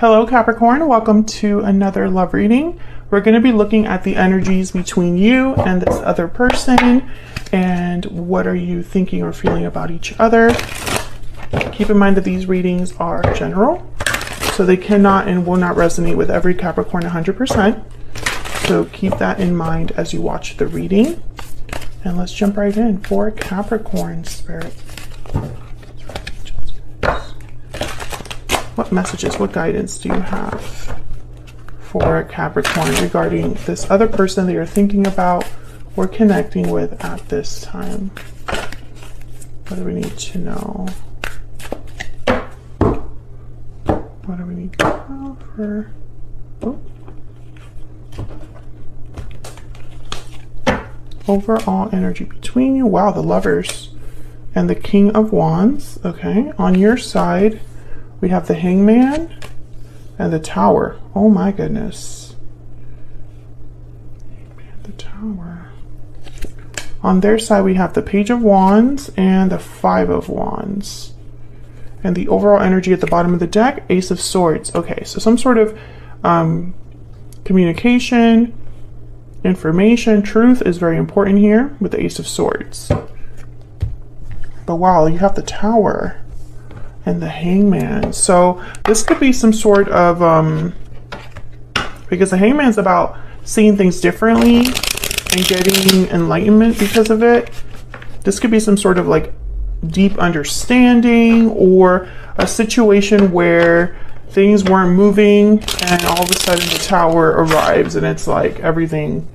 Hello Capricorn, welcome to another love reading. We're going to be looking at the energies between you and this other person and what are you thinking or feeling about each other. Keep in mind that these readings are general, so they cannot and will not resonate with every Capricorn 100%. So keep that in mind as you watch the reading. And let's jump right in for Capricorn Spirit. What messages, what guidance do you have for Capricorn regarding this other person that you're thinking about or connecting with at this time? What do we need to know? What do we need to know for... overall energy between you? Wow, the Lovers and the King of Wands. Okay, on your side we have the Hangman and the Tower. Oh my goodness. The Tower. On their side we have the Page of Wands and the Five of Wands. And the overall energy at the bottom of the deck, Ace of Swords. Okay, so some sort of communication, information, truth is very important here with the Ace of Swords. But wow, you have the Tower and the Hangman. So this could be some sort of because the Hangman's about seeing things differently and getting enlightenment because of it. This could be some sort of like deep understanding or a situation where things weren't moving and all of a sudden the Tower arrives and it's like everything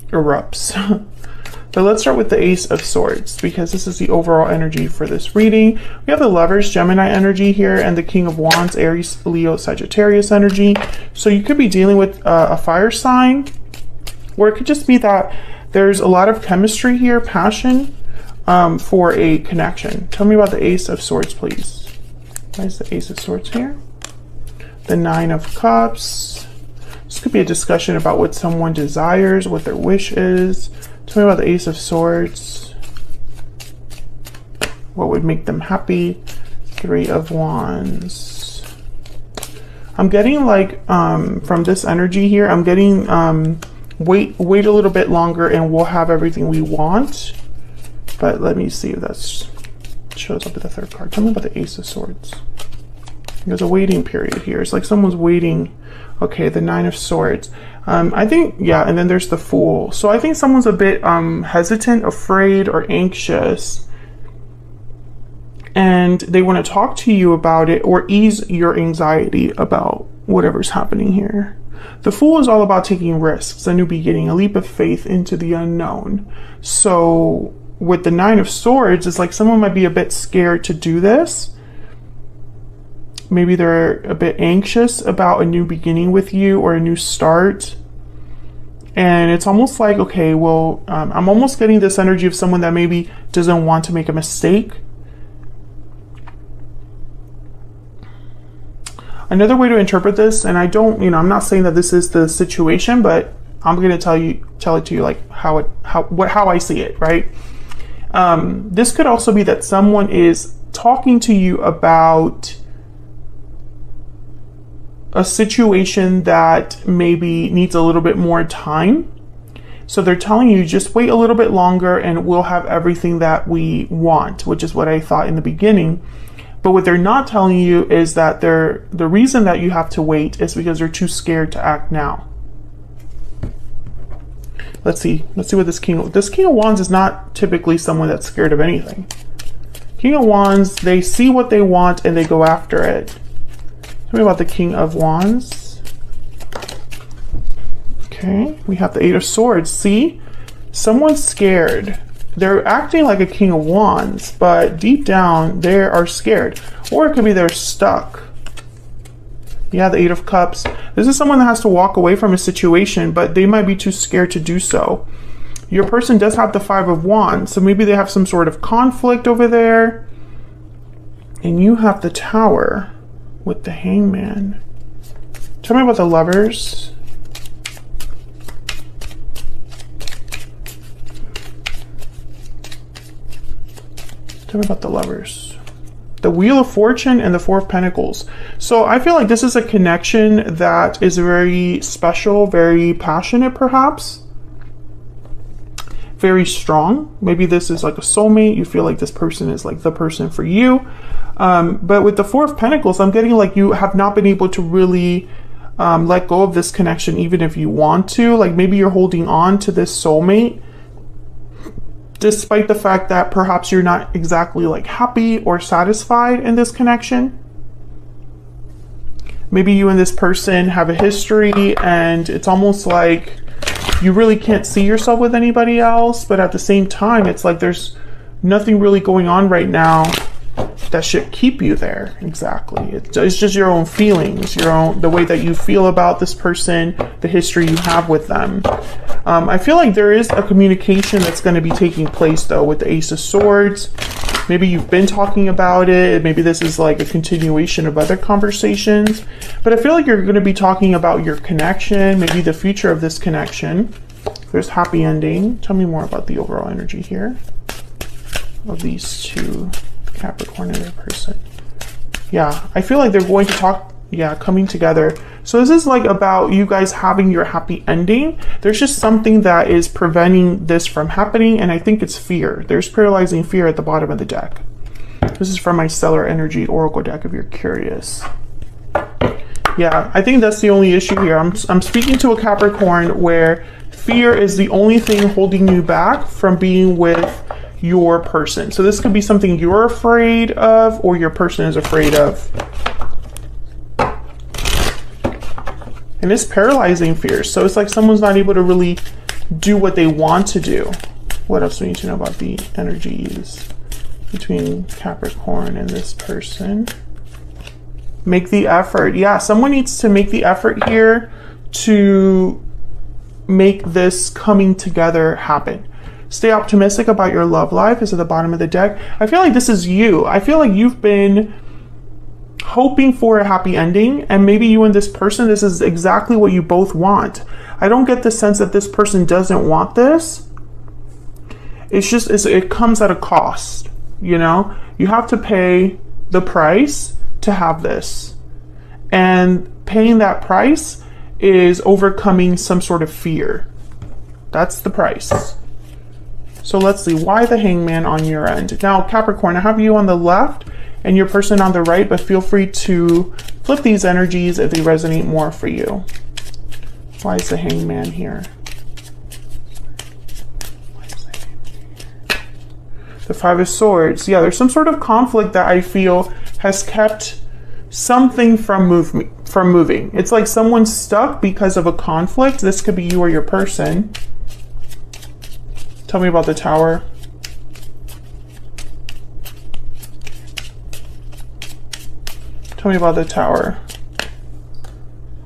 erupts. But let's start with the Ace of Swords because this is the overall energy for this reading. We have the Lovers, Gemini energy here, and the King of Wands, Aries, Leo, Sagittarius energy. So you could be dealing with a fire sign, or it could just be that there's a lot of chemistry here, passion for a connection. Tell me about the Ace of Swords, please. Why is the Ace of Swords here? The Nine of Cups. This could be a discussion about what someone desires, what their wish is. Tell me about the Ace of Swords. What would make them happy? Three of Wands. I'm getting like, from this energy here, I'm getting, wait a little bit longer and we'll have everything we want. But let me see if that shows up with the third card. Tell me about the Ace of Swords. There's a waiting period here. It's like someone's waiting. Okay, the Nine of Swords. I think, yeah, and then there's the Fool. So I think someone's a bit hesitant, afraid, or anxious. And they want to talk to you about it or ease your anxiety about whatever's happening here. The Fool is all about taking risks, a new beginning, a leap of faith into the unknown. So with the Nine of Swords, it's like someone might be a bit scared to do this. Maybe they're a bit anxious about a new beginning with you or a new start. And it's almost like, okay, well, I'm almost getting this energy of someone that maybe doesn't want to make a mistake. Another way to interpret this, and I don't, I'm not saying that this is the situation, but I'm going to tell it to you like how I see it, right? This could also be that someone is talking to you about a situation that maybe needs a little bit more time. So they're telling you just wait a little bit longer and we'll have everything that we want, which is what I thought in the beginning. But what they're not telling you is that the reason that you have to wait is because they're too scared to act now. Let's see what this King of Wands is not typically someone that's scared of anything. King of Wands, they see what they want and they go after it. Tell me about the King of Wands. Okay, we have the Eight of Swords. See, someone's scared. They're acting like a King of Wands, but deep down they are scared. Or it could be they're stuck. Yeah, the Eight of Cups. This is someone that has to walk away from a situation, but they might be too scared to do so. Your person does have the Five of Wands, so maybe they have some sort of conflict over there. And you have the Tower with the Hangman. Tell me about the Lovers. Tell me about the Lovers. The Wheel of Fortune and the Four of Pentacles. So I feel like this is a connection that is very special, very passionate perhaps. Very strong. Maybe this is like a soulmate. You feel like this person is like the person for you. But with the Four of Pentacles, I'm getting like you have not been able to really let go of this connection even if you want to. Like maybe you're holding on to this soulmate despite the fact that perhaps you're not exactly like happy or satisfied in this connection. Maybe you and this person have a history and it's almost like you really can't see yourself with anybody else, but at the same time, it's like there's nothing really going on right now that should keep you there. Exactly. It's just your own feelings, the way that you feel about this person, the history you have with them. I feel like there is a communication that's going to be taking place though with the Ace of Swords. Maybe you've been talking about it. Maybe this is like a continuation of other conversations, but I feel like you're going to be talking about your connection, maybe the future of this connection. There's happy ending. Tell me more about the overall energy here of these two, Capricorn and their person. Yeah, I feel like they're going to talk, yeah, coming together. So this is like about you guys having your happy ending. There's just something that is preventing this from happening, and I think it's fear. There's paralyzing fear at the bottom of the deck. This is from my Stellar Energy Oracle deck if you're curious. Yeah, I think that's the only issue here. I'm speaking to a Capricorn where fear is the only thing holding you back from being with your person. So this could be something you're afraid of or your person is afraid of. And it's paralyzing fear. So it's like someone's not able to really do what they want to do. What else do we need to know about the energies between Capricorn and this person? Make the effort. Yeah, someone needs to make the effort here to make this coming together happen. Stay optimistic about your love life is at the bottom of the deck. I feel like this is you. I feel like you've been hoping for a happy ending, and maybe you and this person, this is exactly what you both want. I don't get the sense that this person doesn't want this. It's just, it comes at a cost, you know? You have to pay the price to have this. And paying that price is overcoming some sort of fear. That's the price. So let's see, why the Hangman on your end? Now, Capricorn, I have you on the left and your person on the right, but feel free to flip these energies if they resonate more for you. Why is the Hangman here? The Five of Swords. Yeah, there's some sort of conflict that I feel has kept something from moving. It's like someone's stuck because of a conflict. This could be you or your person. Tell me about the Tower. Tell me about the Tower.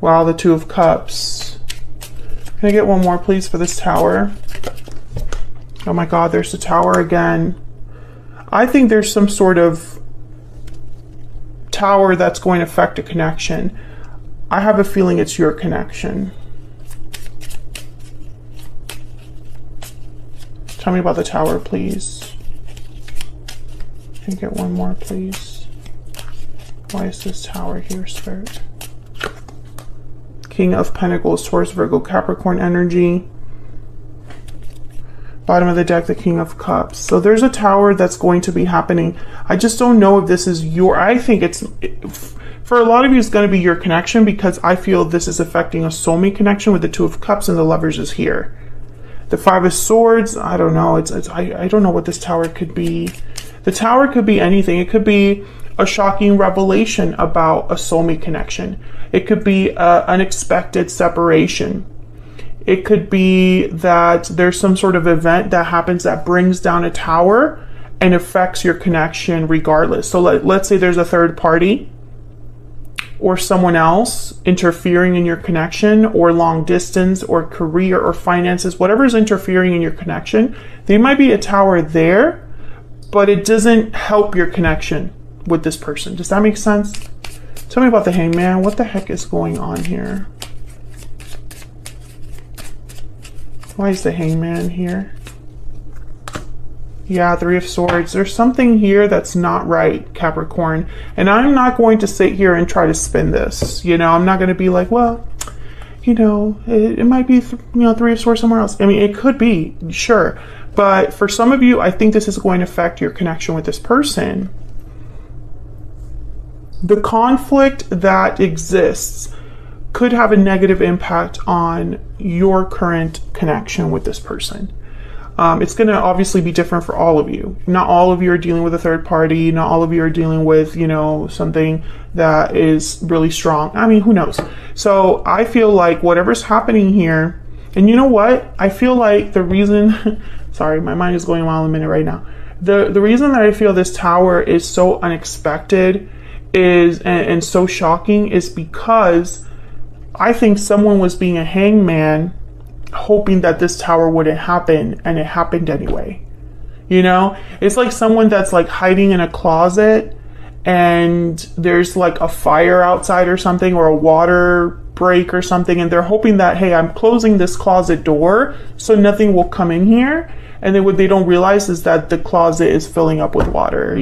Wow, the Two of Cups. Can I get one more, please, for this Tower? Oh my God, there's the Tower again. I think there's some sort of Tower that's going to affect a connection. I have a feeling it's your connection. Tell me about the Tower, please. Can you get one more, please? Why is this Tower here, Spirit? King of Pentacles, Taurus, Virgo, Capricorn energy. Bottom of the deck, the King of Cups. So there's a Tower that's going to be happening. I just don't know if this is your, I think it's, for a lot of you, it's going to be your connection, because I feel this is affecting a soulmate connection with the Two of Cups and the Lovers is here. The Five of Swords, I don't know. I don't know what this Tower could be. The Tower could be anything. It could be a shocking revelation about a soulmate connection. It could be an unexpected separation. It could be that there's some sort of event that happens that brings down a tower and affects your connection regardless. So let's say there's a third party or someone else interfering in your connection, or long distance, or career, or finances, whatever is interfering in your connection. There might be a Tower there, but it doesn't help your connection with this person. Does that make sense? Tell me about the Hangman. What the heck is going on here? Why is the Hangman here? Yeah, Three of Swords. There's something here that's not right, Capricorn. And I'm not going to sit here and try to spin this. You know, I'm not going to be like, well, you know, it might be, Three of Swords somewhere else. I mean, it could be, sure. But for some of you, I think this is going to affect your connection with this person. The conflict that exists could have a negative impact on your current connection with this person. It's going to obviously be different for all of you. Not all of you are dealing with a third party. Not all of you are dealing with, something that is really strong. I mean, who knows? So I feel like whatever's happening here, and you know what? I feel like the reason, sorry, my mind is going a mile a minute right now. The reason that I feel this Tower is so unexpected and so shocking is because I think someone was being a hangman, hoping that this Tower wouldn't happen, and it happened anyway. It's like someone that's like hiding in a closet and there's like a fire outside or something, or a water break or something, and they're hoping that, hey, I'm closing this closet door so nothing will come in here. And then what they don't realize is that the closet is filling up with water,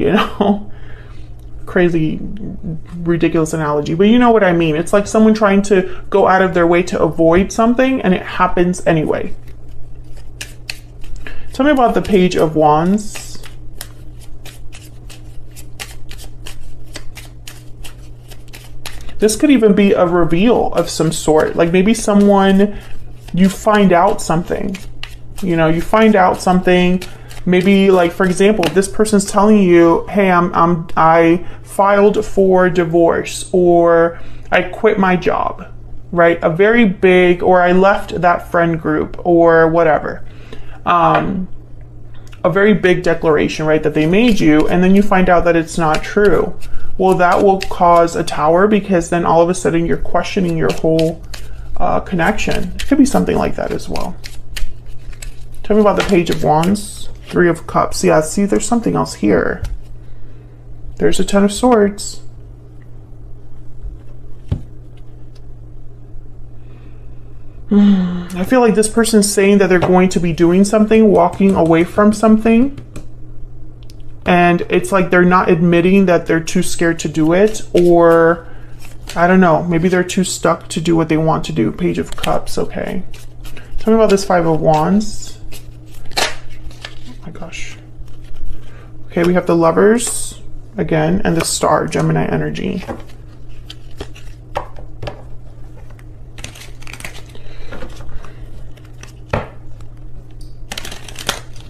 Crazy, ridiculous analogy, but you know what I mean. It's like someone trying to go out of their way to avoid something, and it happens anyway. Tell me about the Page of Wands. This could even be a reveal of some sort. Like maybe someone, you find out something. You find out something. Maybe, like, for example, this person's telling you, hey, I filed for divorce, or I quit my job, right? A very big, or I left that friend group, or whatever. A very big declaration, right, that they made you, and then you find out that it's not true. Well, that will cause a Tower, because then all of a sudden you're questioning your whole connection. It could be something like that as well. Tell me about the Page of Wands. Three of Cups. Yeah, see, there's something else here. There's a Ten of Swords. I feel like this person's saying that they're going to be doing something, walking away from something. And it's like they're not admitting that they're too scared to do it. Or, I don't know, maybe they're too stuck to do what they want to do. Page of Cups, okay. Tell me about this Five of Wands. My gosh. Okay, we have the Lovers again, and the Star, Gemini energy.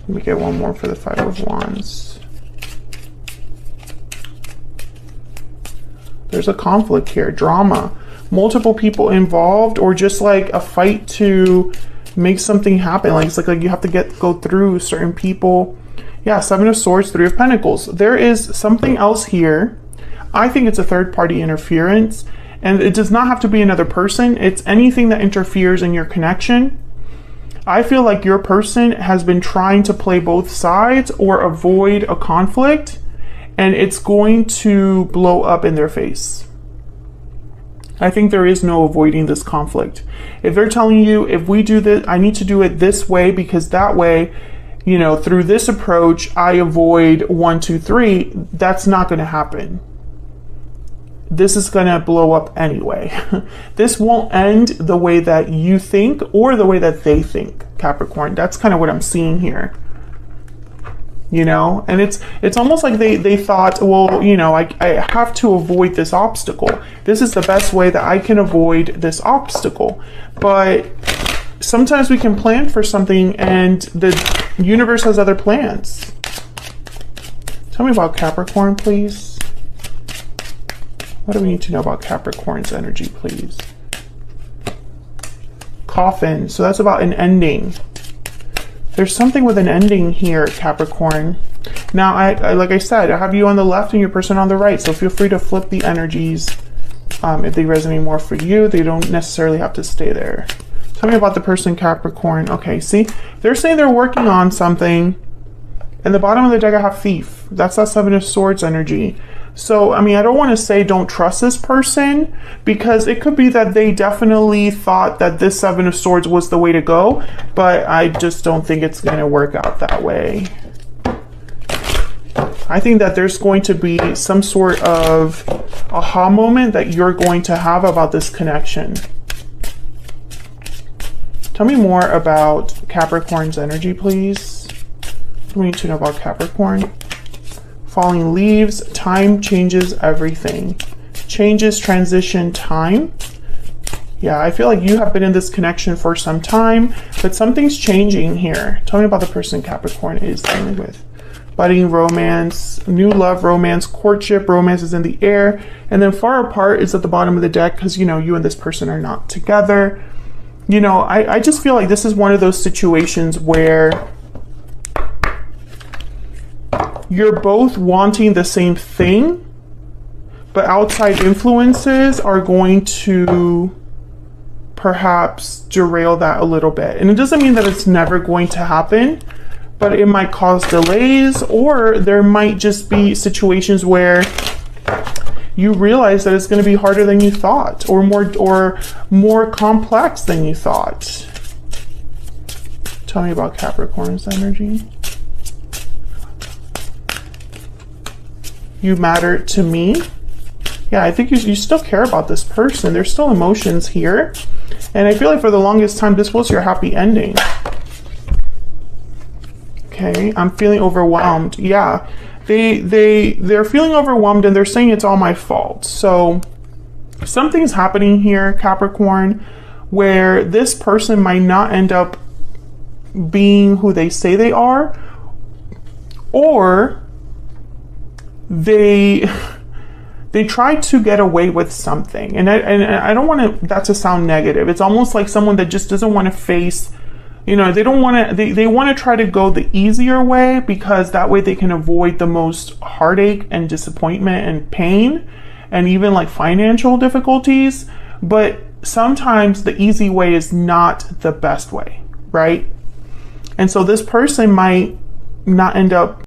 Let me get one more for the Five of Wands. There's a conflict here, drama, multiple people involved, or just like a fight to make something happen. Like it's like you have to go through certain people. Yeah, Seven of Swords, Three of Pentacles. There is something else here. I think it's a third party interference, and it does not have to be another person. It's anything that interferes in your connection. I feel like your person has been trying to play both sides or avoid a conflict, and it's going to blow up in their face. I think there is no avoiding this conflict. If they're telling you, if we do this, I need to do it this way, because that way, through this approach, I avoid 1, 2, 3, that's not going to happen. This is going to blow up anyway. This won't end the way that you think or the way that they think, Capricorn. That's kind of what I'm seeing here. And it's almost like they thought, well, I have to avoid this obstacle. This is the best way that I can avoid this obstacle. But sometimes we can plan for something and the universe has other plans. Tell me about Capricorn, please. What do we need to know about Capricorn's energy, please? Coffin. So that's about an ending. There's something with an ending here, Capricorn. Now, I like I said, I have you on the left and your person on the right. So feel free to flip the energies. If they resonate more for you, they don't necessarily have to stay there. Tell me about the person, Capricorn. Okay, see, they're saying they're working on something. And the bottom of the deck, I have Thief. That's that Seven of Swords energy. So, I mean, I don't want to say don't trust this person, because it could be that they definitely thought that this Seven of Swords was the way to go, but I just don't think it's going to work out that way. I think that there's going to be some sort of aha moment that you're going to have about this connection. Tell me more about Capricorn's energy, please. What do we need to know about Capricorn? Falling leaves, time changes everything. Changes, transition, time. Yeah, I feel like you have been in this connection for some time, but something's changing here. Tell me about the person Capricorn is dealing with. Budding romance, new love, romance, courtship, romance is in the air. And then far apart is at the bottom of the deck because, you know, you and this person are not together. You know, I just feel like this is one of those situations where you're both wanting the same thing, but outside influences are going to perhaps derail that a little bit. And it doesn't mean that it's never going to happen, but it might cause delays, or there might just be situations where you realize that it's going to be harder than you thought, or more complex than you thought. Tell me about Capricorn's energy. You matter to me. Yeah, I think you still care about this person. There's still emotions here. And I feel like for the longest time, this was your happy ending. Okay, I'm feeling overwhelmed. Yeah, they're feeling overwhelmed and they're saying it's all my fault. So something's happening here, Capricorn, where this person might not end up being who they say they are, or they try to get away with something. And I don't want that to sound negative. It's almost like someone that just doesn't want to face, you know, they want to try to go the easier way, because that way they can avoid the most heartache and disappointment and pain and even like financial difficulties. But sometimes the easy way is not the best way, right? And so this person might not end up